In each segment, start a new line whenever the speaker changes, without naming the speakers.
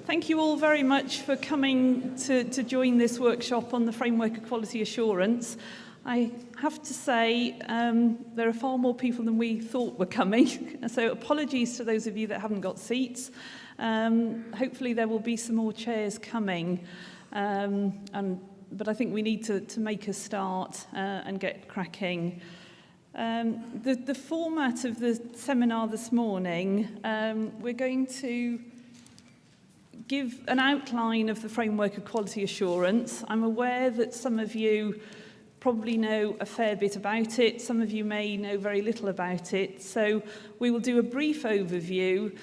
Thank you all very much for coming to join this workshop on the framework of quality assurance. I have to say there are far more people than we thought were coming, so apologies to those of you that haven't got seats. Hopefully there will be some more chairs coming, but I think we need to make a start and get cracking. The format of the seminar this morning, we're going to give an outline of the framework of quality assurance. I'm aware that some of you probably know a fair bit about it. Some of you may know very little about it. So we will do a brief overview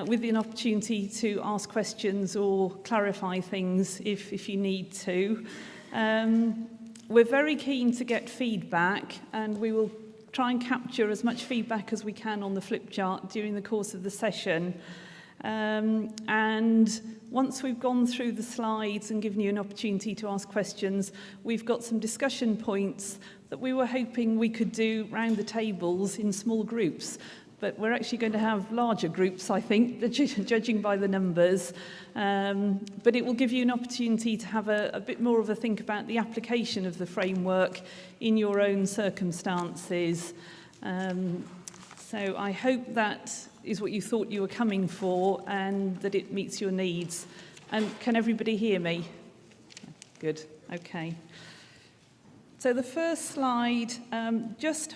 with an opportunity to ask questions or clarify things if you need to. We're very keen to get feedback, and we will try and capture as much feedback as we can on the flip chart during the course of the session. And once we've gone through the slides and given you an opportunity to ask questions, we've got some discussion points that we were hoping we could do round the tables in small groups. But we're actually going to have larger groups, I think, judging by the numbers. But it will give you an opportunity to have a bit more of a think about the application of the framework in your own circumstances. So I hope that is what you thought you were coming for and that it meets your needs. And can everybody hear me? Good, okay. So the first slide just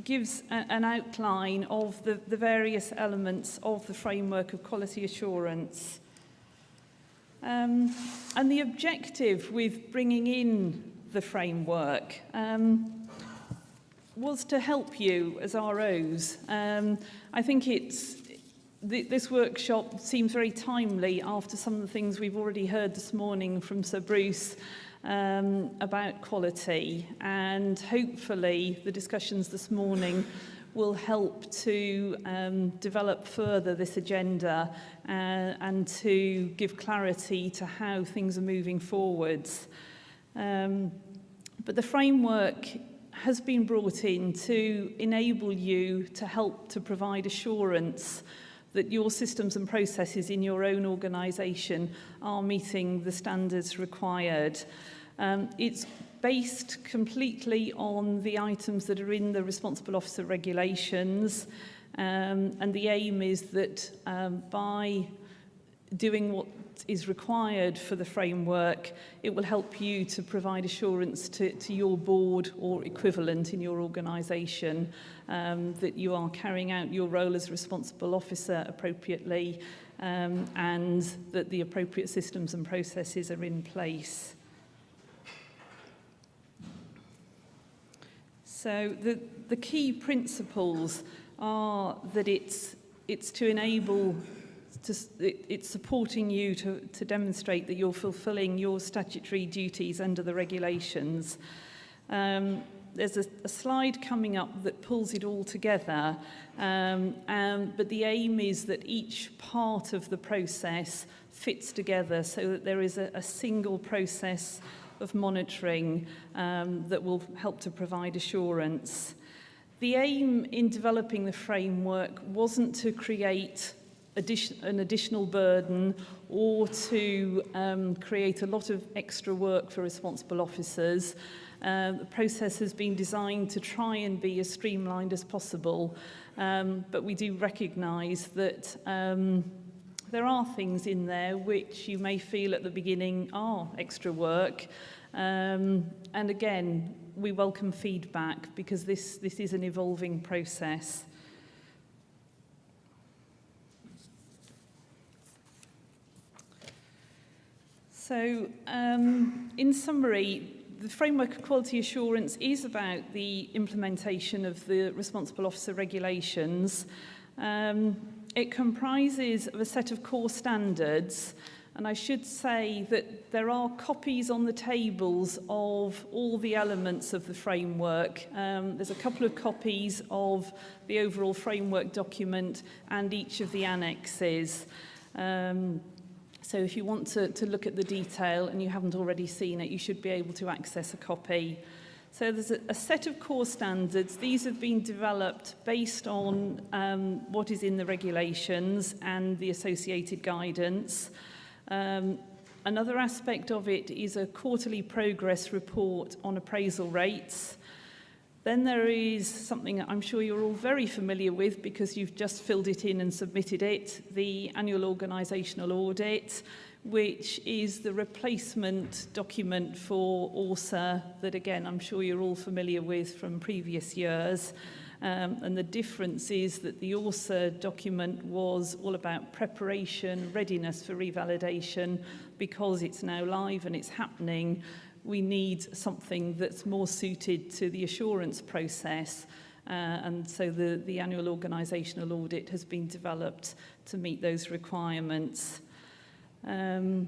gives an outline of the various elements of the framework of quality assurance. And the objective with bringing in the framework was to help you as ROs. I think this workshop seems very timely after some of the things we've already heard this morning from Sir Bruce about quality, and hopefully the discussions this morning will help to develop further this agenda and to give clarity to how things are moving forwards. But the framework has been brought in to enable you to help to provide assurance that your systems and processes in your own organisation are meeting the standards required. It's based completely on the items that are in the Responsible Officer regulations, and the aim is that by doing what is required for the framework, it will help you to provide assurance to your board or equivalent in your organisation that you are carrying out your role as responsible officer appropriately, and that the appropriate systems and processes are in place. So the key principles are that it's to enable, it's supporting you to demonstrate that you're fulfilling your statutory duties under the regulations. There's a slide coming up that pulls it all together, but the aim is that each part of the process fits together so that there is a single process of monitoring that will help to provide assurance. The aim in developing the framework wasn't to create an additional burden or to create a lot of extra work for responsible officers. The process has been designed to try and be as streamlined as possible, but we do recognise that there are things in there which you may feel at the beginning are extra work, and again, we welcome feedback because this is an evolving process. So, in summary, the framework of quality assurance is about the implementation of the Responsible Officer regulations. It comprises of a set of core standards, and I should say that there are copies on the tables of all the elements of the framework. There's a couple of copies of the overall framework document and each of the annexes. So if you want to look at the detail and you haven't already seen it, you should be able to access a copy. So there's a set of core standards. These have been developed based on what is in the regulations and the associated guidance. Another aspect of it is a quarterly progress report on appraisal rates. Then there is something that I'm sure you're all very familiar with because you've just filled it in and submitted it, the annual organisational audit, which is the replacement document for ORSA that, again, I'm sure you're all familiar with from previous years. And the difference is that the ORSA document was all about preparation, readiness for revalidation. Because it's now live and it's happening, we need something that's more suited to the assurance process. And so the annual organisational audit has been developed to meet those requirements. The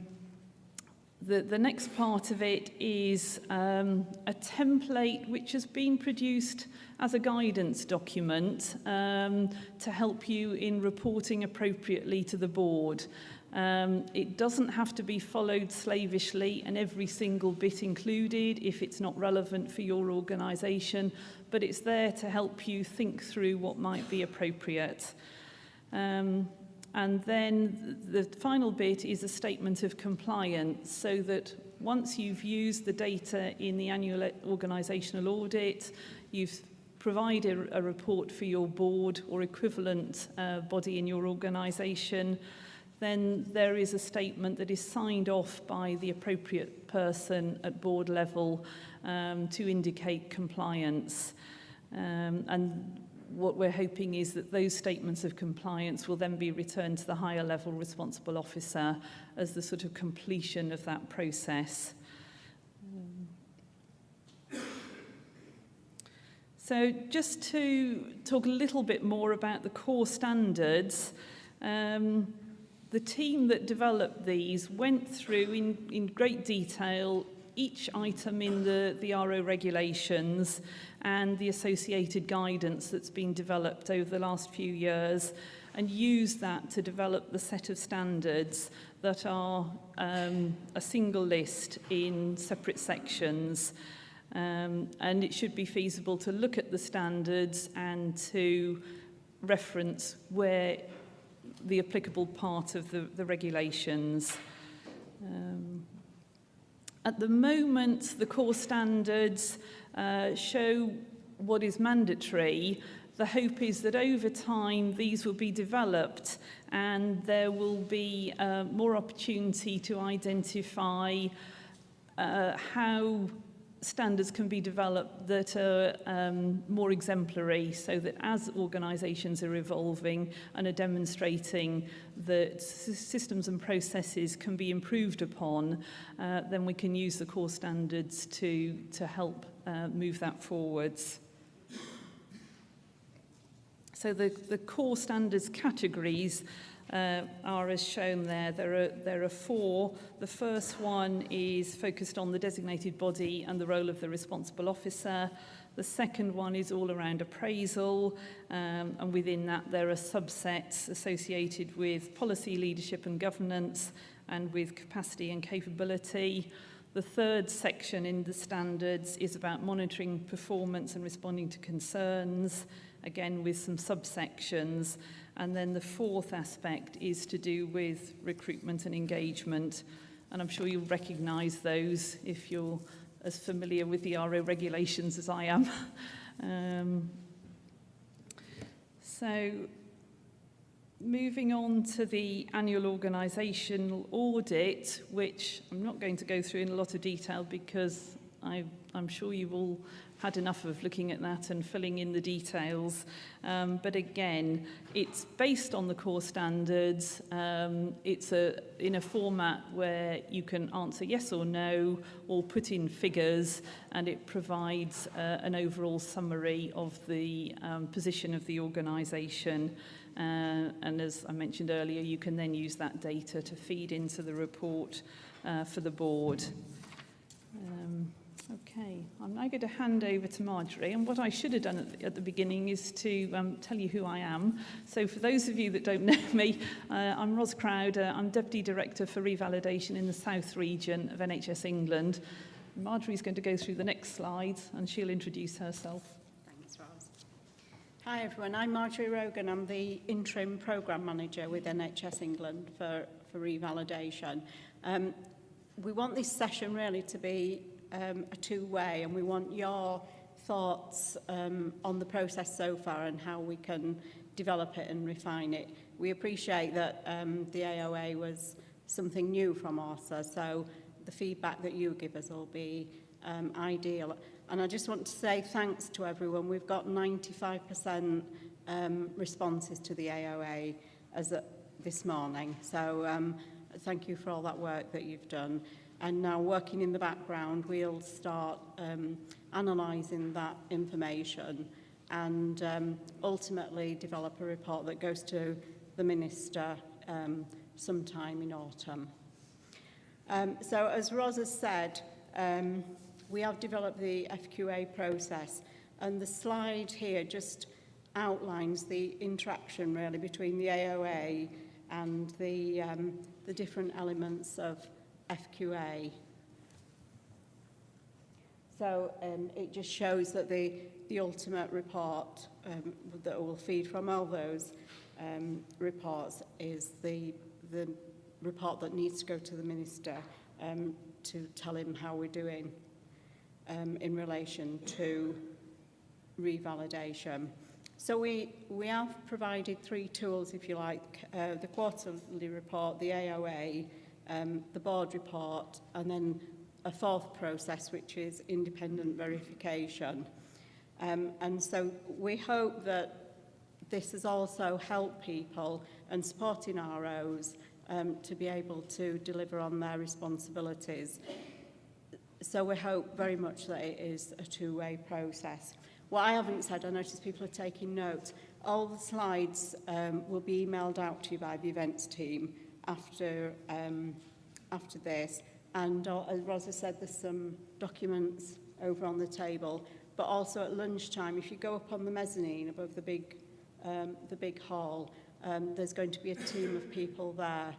next part of it is a template which has been produced as a guidance document to help you in reporting appropriately to the board. It doesn't have to be followed slavishly and every single bit included if it's not relevant for your organisation, but it's there to help you think through what might be appropriate. And then the final bit is a statement of compliance, so that once you've used the data in the annual organisational audit, you've provided a report for your board or equivalent body in your organisation, then there is a statement that is signed off by the appropriate person at board level to indicate compliance. And what we're hoping is that those statements of compliance will then be returned to the higher level responsible officer as the sort of completion of that process. So just to talk a little bit more about the core standards, the team that developed these went through in great detail each item in the RO regulations and the associated guidance that's been developed over the last few years, and used that to develop the set of standards that are a single list in separate sections. And it should be feasible to look at the standards and to reference where the applicable part of the regulations. At the moment, the core standards show what is mandatory. The hope is that over time these will be developed and there will be more opportunity to identify how standards can be developed that are more exemplary, so that as organisations are evolving and are demonstrating that systems and processes can be improved upon, then we can use the core standards to help move that forwards. So the core standards categories are as shown there. There are four. The first one is focused on the designated body and the role of the responsible officer. The second one is all around appraisal, and within that there are subsets associated with policy, leadership and governance, and with capacity and capability. The third section in the standards is about monitoring performance and responding to concerns, again with some subsections. And then the fourth aspect is to do with recruitment and engagement. And I'm sure you'll recognise those if you're as familiar with the RO regulations as I am. So moving on to the annual organisational audit, which I'm not going to go through in a lot of detail because I'm sure you've all had enough of looking at that and filling in the details. But again, it's based on the core standards. It's in a format where you can answer yes or no or put in figures, and it provides an overall summary of the position of the organisation. And as I mentioned earlier, you can then use that data to feed into the report for the board. Okay, I'm now going to hand over to Marjorie, and what I should have done at the beginning is to tell you who I am. So for those of you that don't know me, I'm Ros Crowder. I'm Deputy Director for Revalidation in the South Region of NHS England. Marjorie's going to go through the next slides and she'll introduce herself.
Thanks, Ros. Hi everyone, I'm Marjorie Rogan. I'm the Interim Programme Manager with NHS England for for revalidation. We want this session really to be a two-way, and we want your thoughts on the process so far and how we can develop it and refine it. We appreciate that the AOA was something new from ORSA, so the feedback that you give us will be ideal. And I just want to say thanks to everyone. We've got 95% responses to the AOA as this morning. So thank you for all that work that you've done. And now, working in the background, we'll start analysing that information and ultimately develop a report that goes to the Minister sometime in autumn. So as Ros has said, we have developed the FQA process, and the slide here just outlines the interaction really between the AOA and the different elements of FQA. So it just shows that the ultimate report that will feed from all those reports is the report that needs to go to the Minister to tell him how we're doing in relation to revalidation. So we have provided three tools, if you like, the quarterly report, the AOA, the board report, and then a fourth process, which is independent verification. And so we hope that this has also helped people and supporting ROs to be able to deliver on their responsibilities. So we hope very much that it is a two-way process. What I haven't said, I notice people are taking notes, all the slides will be emailed out to you by the events team after this. And as Rosa said, there's some documents over on the table, but also at lunchtime, if you go up on the mezzanine above the big hall, there's going to be a team of people there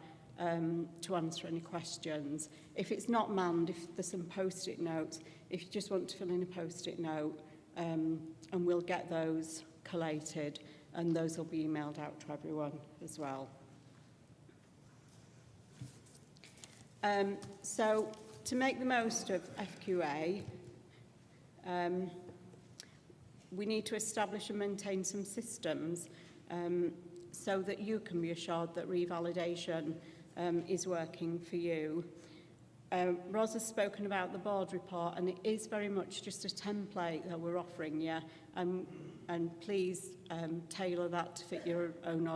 to answer any questions. If it's not manned, if there's some post-it notes, if you just want to fill in a post-it note, and we'll get those collated, and those will be emailed out to everyone as well. So to make the most of FQA, we need to establish and maintain some systems so that you can be assured that revalidation is working for you. Ros has spoken about the board report, and it is very much just a template that we're offering you, and please tailor that to fit your own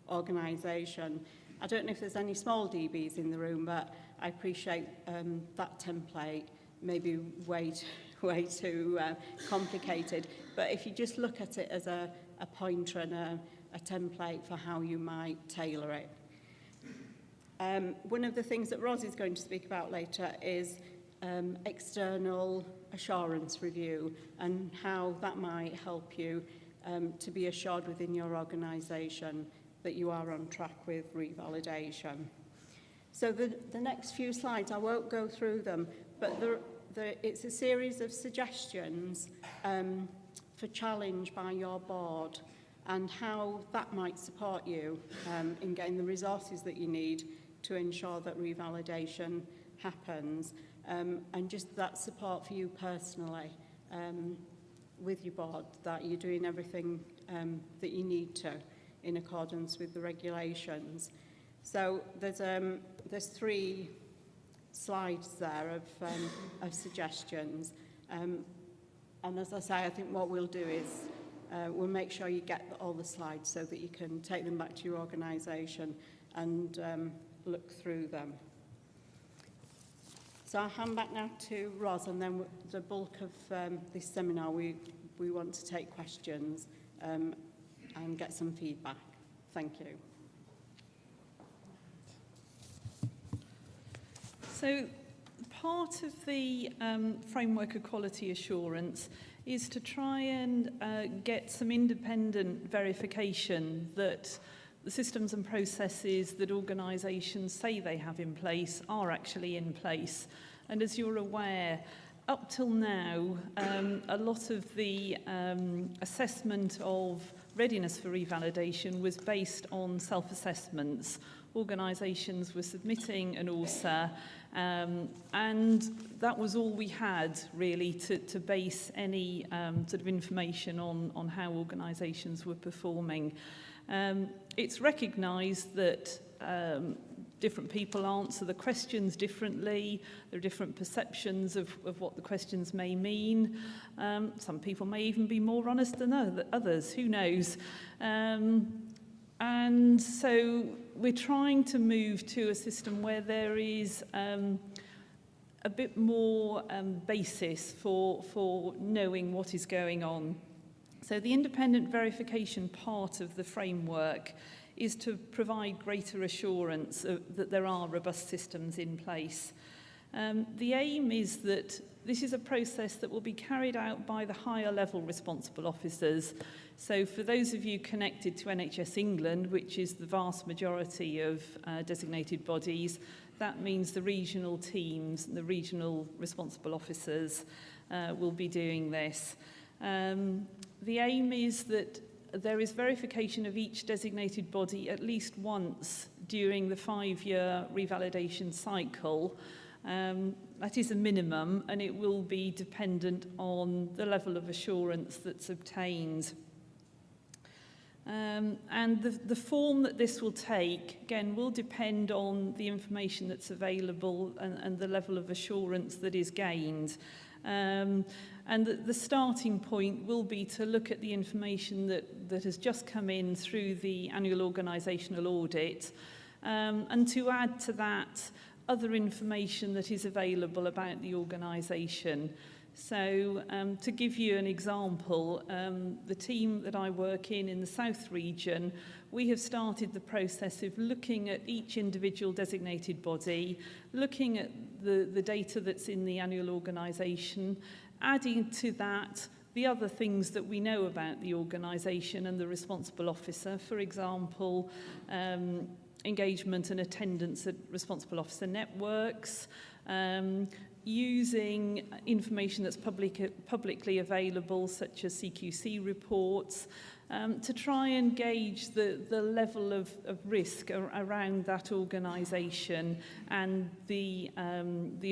organisation. I don't know if there's any small DBs in the room, but I appreciate that template may be way too complicated. But if you just look at it as a pointer and a template for how you might tailor it. One of the things that Ros is going to speak about later is external assurance review and how that might help you to be assured within your organisation that you are on track with revalidation. So the next few slides, I won't go through them, but it's a series of suggestions for challenge by your board and how that might support you in getting the resources that you need to ensure that revalidation happens, and just that support for you personally with your board, that you're doing everything that you need to in accordance with the regulations. So there's three slides there of suggestions, and as I say, I think what we'll do is we'll make sure you get all the slides so that you can take them back to your organisation and look through them. So I'll hand back now to Ros, and then the bulk of this seminar we want to take questions and get some feedback. Thank you.
So part of the framework of quality assurance is to try and get some independent verification that the systems and processes that organisations say they have in place are actually in place. And as you're aware, up till now, a lot of the assessment of readiness for revalidation was based on self-assessments organisations were submitting an ORSA, and that was all we had really to base any sort of information on how organisations were performing. It's recognised that different people answer the questions differently. There are different perceptions of what the questions may mean. Some people may even be more honest than others, who knows? And so we're trying to move to a system where there is a bit more basis for knowing what is going on. So the independent verification part of the framework is to provide greater assurance that there are robust systems in place. The aim is that this is a process that will be carried out by the higher level responsible officers. So for those of you connected to NHS England, which is the vast majority of designated bodies, that means the regional teams, the regional responsible officers will be doing this. The aim is that there is verification of each designated body at least once during the 5-year revalidation cycle. That is a minimum, and it will be dependent on the level of assurance that's obtained. And the form that this will take, again, will depend on the information that's available and the level of assurance that is gained. And the starting point will be to look at the information that has just come in through the annual organisational audit, and to add to that other information that is available about the organisation. So to give you an example, the team that I work in the South region, we have started the process of looking at each individual designated body, looking at the data that's in the annual organisation, adding to that the other things that we know about the organisation and the responsible officer, for example, engagement and attendance at responsible officer networks, using information that's publicly available, such as CQC reports, to try and gauge the level of risk around that organisation and the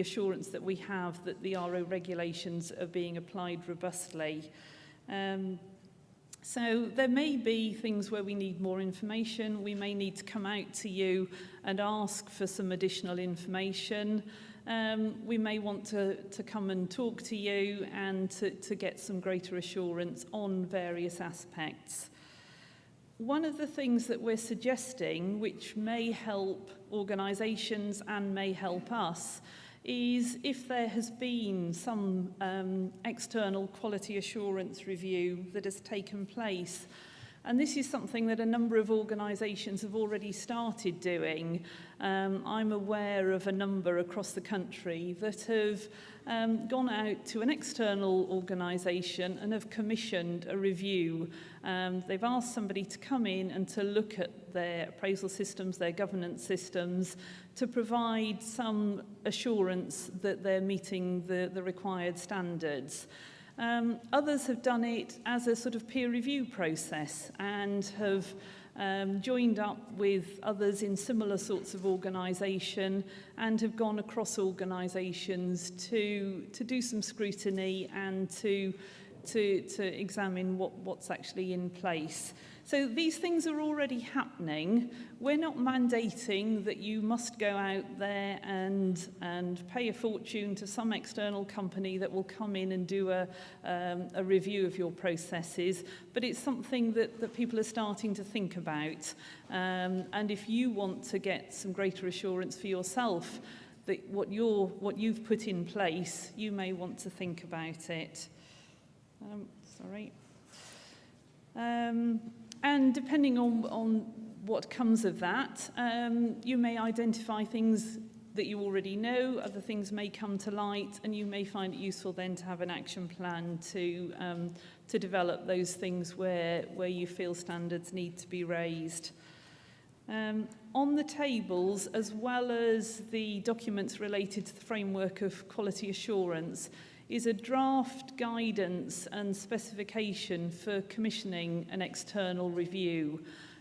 assurance that we have that the RO regulations are being applied robustly. So there may be things where we need more information. We may need to come out to you and ask for some additional information. We may want to come and talk to you and to get some greater assurance on various aspects. One of the things that we're suggesting, which may help organisations and may help us, is if there has been some external quality assurance review that has taken place. And this is something that a number of organisations have already started doing. I'm aware of a number across the country that have gone out to an external organisation and have commissioned a review. They've asked somebody to come in and to look at their appraisal systems, their governance systems, to provide some assurance that they're meeting the required standards. Others have done it as a sort of peer review process and have joined up with others in similar sorts of organisation and have gone across organisations to do some scrutiny and to examine what's actually in place. So these things are already happening. We're not mandating that you must go out there and pay a fortune to some external company that will come in and do a review of your processes, but it's something that people are starting to think about. And if you want to get some greater assurance for yourself that what you've put in place, you may want to think about it. And depending on what comes of that, you may identify things that you already know, other things may come to light, and you may find it useful then to have an action plan to develop those things where you feel standards need to be raised. On the tables, as well as the documents related to the framework of quality assurance, is a draft guidance and specification for commissioning an external review.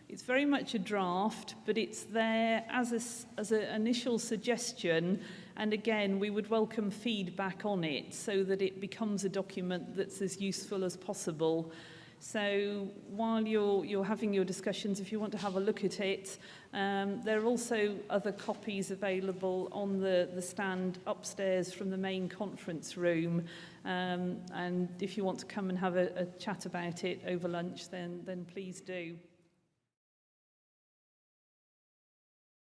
It's very much a draft, but it's there as an initial suggestion. And again, we would welcome feedback on it so that it becomes a document that's as useful as possible. So while you're having your discussions, if you want to have a look at it, there are also other copies available on the stand upstairs from the main conference room. And if you want to come and have a chat about it over lunch, then please do.